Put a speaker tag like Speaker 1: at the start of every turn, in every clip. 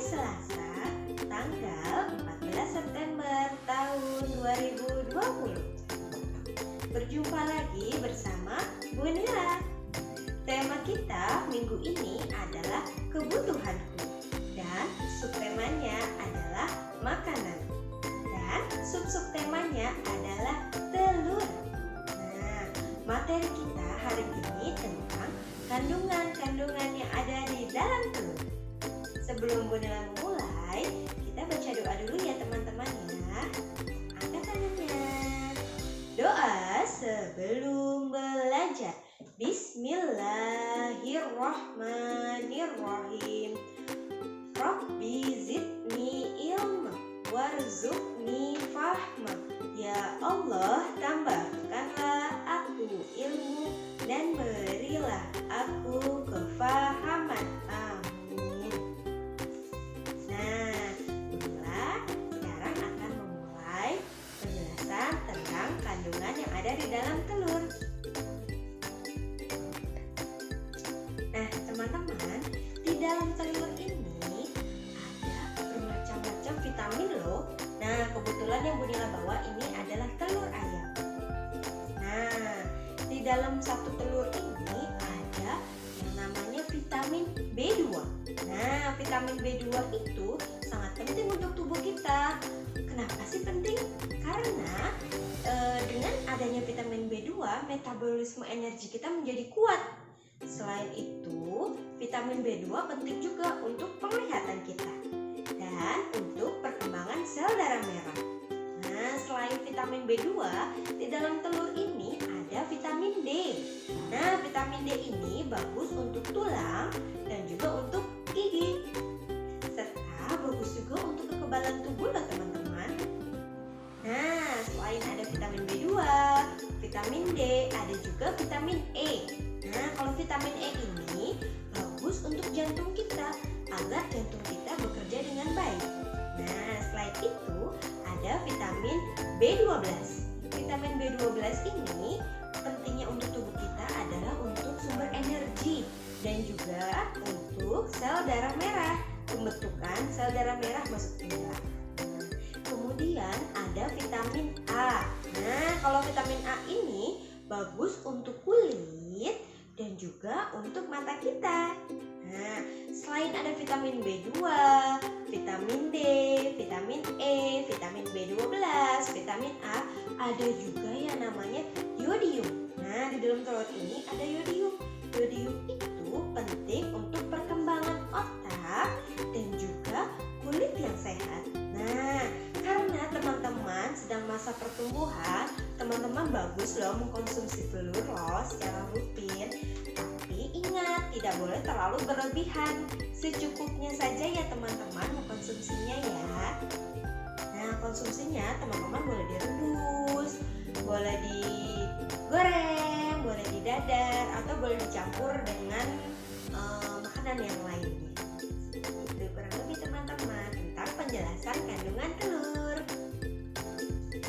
Speaker 1: Selasa, tanggal 14 September tahun 2020. Berjumpa lagi bersama Bu Nila. Tema kita minggu ini adalah kebutuhanku, dan subtemanya adalah makanan, dan subtemanya adalah telur. Nah, materi kita hari ini tentang kandungan-kandungan yang ada di dalam telur. Sebelum Bu Nila memulai, kita baca doa dulu ya teman-teman ya. Angkat tangannya. Doa sebelum belajar. Bismillahirrahmanirrahim. Rabbi zidni ilma warzuqni fahma. Ya Allah, tambahkanlah aku ilmu dan berilah aku kefahaman. Amin. Nah, Bunda sekarang akan memulai penjelasan tentang kandungan yang ada di dalam telur. Nah, teman-teman, di dalam telur ini ada bermacam-macam vitamin loh. Nah, kebetulan yang Bu Nila bawa ini adalah telur ayam. Nah, di dalam satu telur ini ada yang namanya vitamin B2. Nah, vitamin B2 itu sangat penting untuk tubuh kita. Kenapa sih penting? Karena dengan adanya vitamin B2, metabolisme energi kita menjadi kuat. Selain itu, vitamin B2 penting juga untuk penglihatan kita dan untuk perkembangan sel darah merah. Nah, selain vitamin B2, di dalam telur ini ada vitamin D. Nah, vitamin D ini bagus untuk tulang dan juga untuk gigi. Serta bagus juga untuk kekebalan tubuh loh teman-teman. Nah, selain ada vitamin B2, vitamin D, ada juga vitamin E. Nah, kalau vitamin E ini bagus untuk jantung kita agar jantung kita bekerja dengan baik. Nah, selain itu ada vitamin B12. Vitamin B12 ini pentingnya untuk tubuh kita adalah untuk sumber energi dan juga untuk sel darah merah, pembentukan sel darah merah maksudnya. Kemudian ada vitamin A. Nah, kalau vitamin A ini bagus untuk kulit dan juga untuk mata kita. Nah, selain ada vitamin B2, vitamin D, vitamin E, vitamin B12, vitamin A, ada juga yang namanya yodium. Nah, di dalam telur ini ada yodium. Yodium itu penting untuk perkembangan otak dan juga kulit yang sehat. Nah, karena teman-teman sedang masa pertumbuhan, teman-teman bagus loh mengkonsumsi telur loh secara rutin. Tapi ingat, tidak boleh terlalu berlebihan. Secukupnya saja ya teman-teman mengkonsumsinya ya. Nah, konsumsinya teman-teman boleh direbus, boleh digoreng, boleh didadar, atau boleh dicampur dengan makanan yang lainnya. Itu kurang lebih teman-teman tentang penjelasan kandungan telur.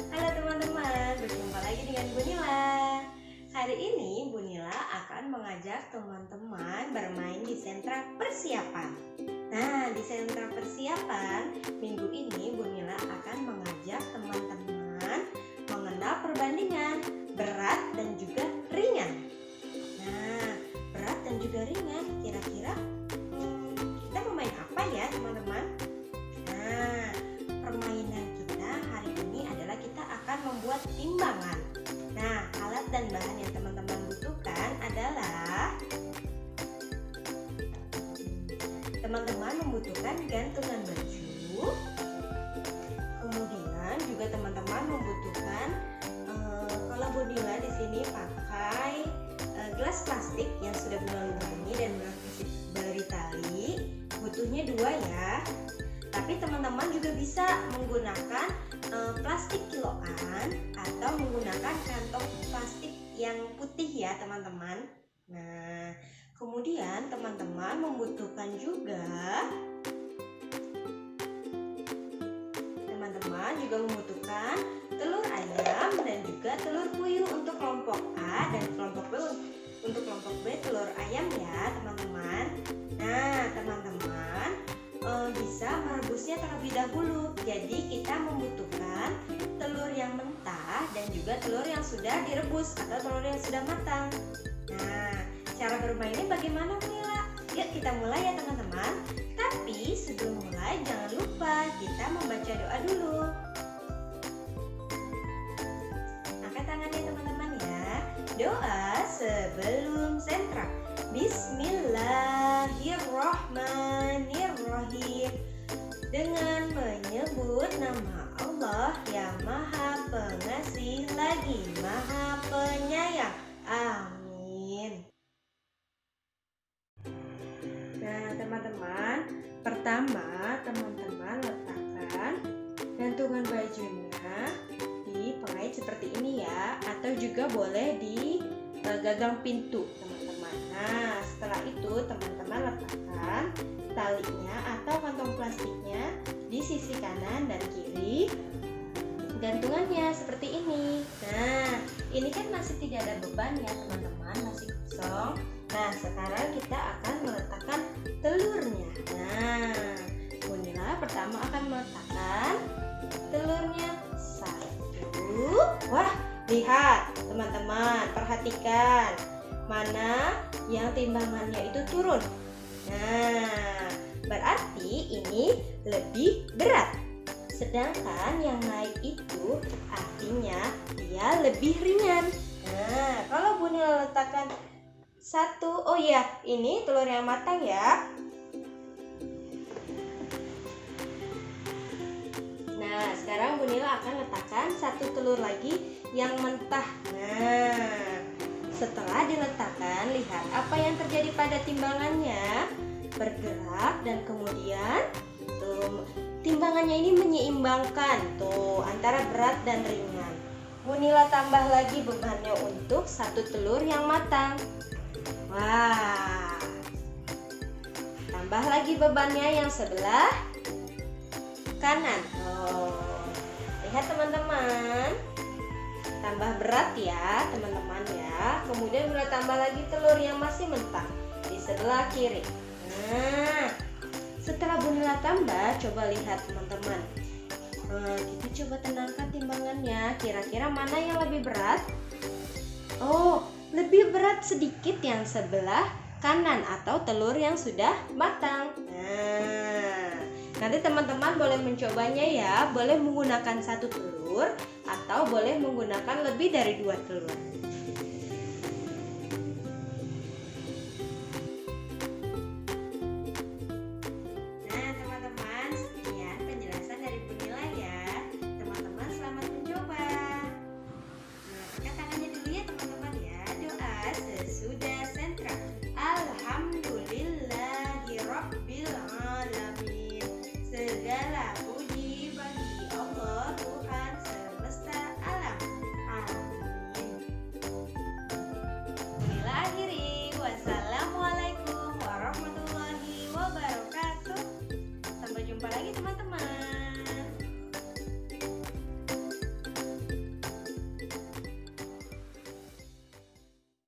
Speaker 1: Halo teman-teman, berjumpa lagi dengan Bu Nila. Hari ini Bu Nila akan mengajak teman-teman bermain di sentra persiapan. Nah, di sentra persiapan minggu ini Bu Nila akan mengajak teman-teman mengenal perbandingan berat dan juga ringan. Nah, berat dan juga ringan, kira-kira kita mau main apa ya teman-teman? Nah, permainan kita hari ini adalah kita akan membuat timbangan. Nah, alat dan bahan yang teman-teman butuhkan adalah teman-teman membutuhkan gantungan baju. Kemudian juga teman-teman membutuhkan kalau Bu Nila di sini pakai gelas plastik yang sudah berlubang dan beri tali. Butuhnya 2 ya. Tapi teman-teman juga bisa menggunakan plastik kiloan atau menggunakan kantong plastik yang putih ya teman-teman. Nah, kemudian teman-teman membutuhkan juga telur ayam dan juga telur puyuh untuk kelompok A dan kelompok B. Untuk kelompok B telur ayam ya teman-teman. Nah teman-teman, bisa merebusnya terlebih dahulu. Jadi kita membutuhkan telur yang mentah dan juga telur yang sudah direbus atau telur yang sudah matang. Nah, cara bermainnya bagaimana, Mila? Yuk kita mulai ya teman-teman. Tapi sebelum mulai jangan lupa kita membaca doa dulu. Angkat tangannya teman-teman ya. Doa sebelum sentra. Bismillahirrahmanirrahim. Dengan menyebut nama Allah yang Maha Pengasih lagi Maha Penyayang. Amin. Nah teman-teman, pertama teman-teman letakkan gantungan bajunya di pengait seperti ini ya, atau juga boleh di gagang pintu teman-teman. Nah setelah itu teman-teman letakkan talinya atau kantong plastiknya di sisi kanan dan kiri gantungannya seperti ini. Nah ini kan masih tidak ada beban ya teman-teman, masih kosong. Nah sekarang kita akan meletakkan telurnya. Nah Bunila pertama akan meletakkan telurnya satu. Wah lihat teman-teman, perhatikan mana yang timbangannya itu turun. Nah berarti ini lebih berat. Sedangkan yang naik itu artinya dia lebih ringan. Nah kalau Bunila letakkan satu, oh iya ini telur yang matang ya. Nah sekarang Bunila akan letakkan satu telur lagi yang mentah. Nah setelah diletakkan, lihat apa yang terjadi pada timbangannya, bergerak dan kemudian timbangannya ini menyeimbangkan tuh antara berat dan ringan. Bunila tambah lagi bebannya untuk satu telur yang matang. Wah, tambah lagi bebannya yang sebelah kanan. Oh, lihat teman-teman, tambah berat ya teman-teman ya. Kemudian mulai tambah lagi telur yang masih mentah di sebelah kiri. Nah setelah Bunila tambah, coba lihat teman-teman, kita coba tenangkan timbangannya. Kira-kira mana yang lebih berat? Oh, lebih berat sedikit yang sebelah kanan atau telur yang sudah matang. Nah, nanti teman-teman boleh mencobanya ya. Boleh menggunakan satu telur atau boleh menggunakan lebih dari 2 telur. Nah teman-teman, sekian penjelasan dari Bunila ya. Teman-teman selamat mencoba. Angkat tangannya dulu ya teman-teman ya. Doa sesudah sentra. Alhamdulillahirabbil alamin. Segala puji bagi Allah Tuhan semesta alam. Amin. Bila akhiri, wassalamualaikum warahmatullahi wabarakatuh. Sampai jumpa lagi teman-teman.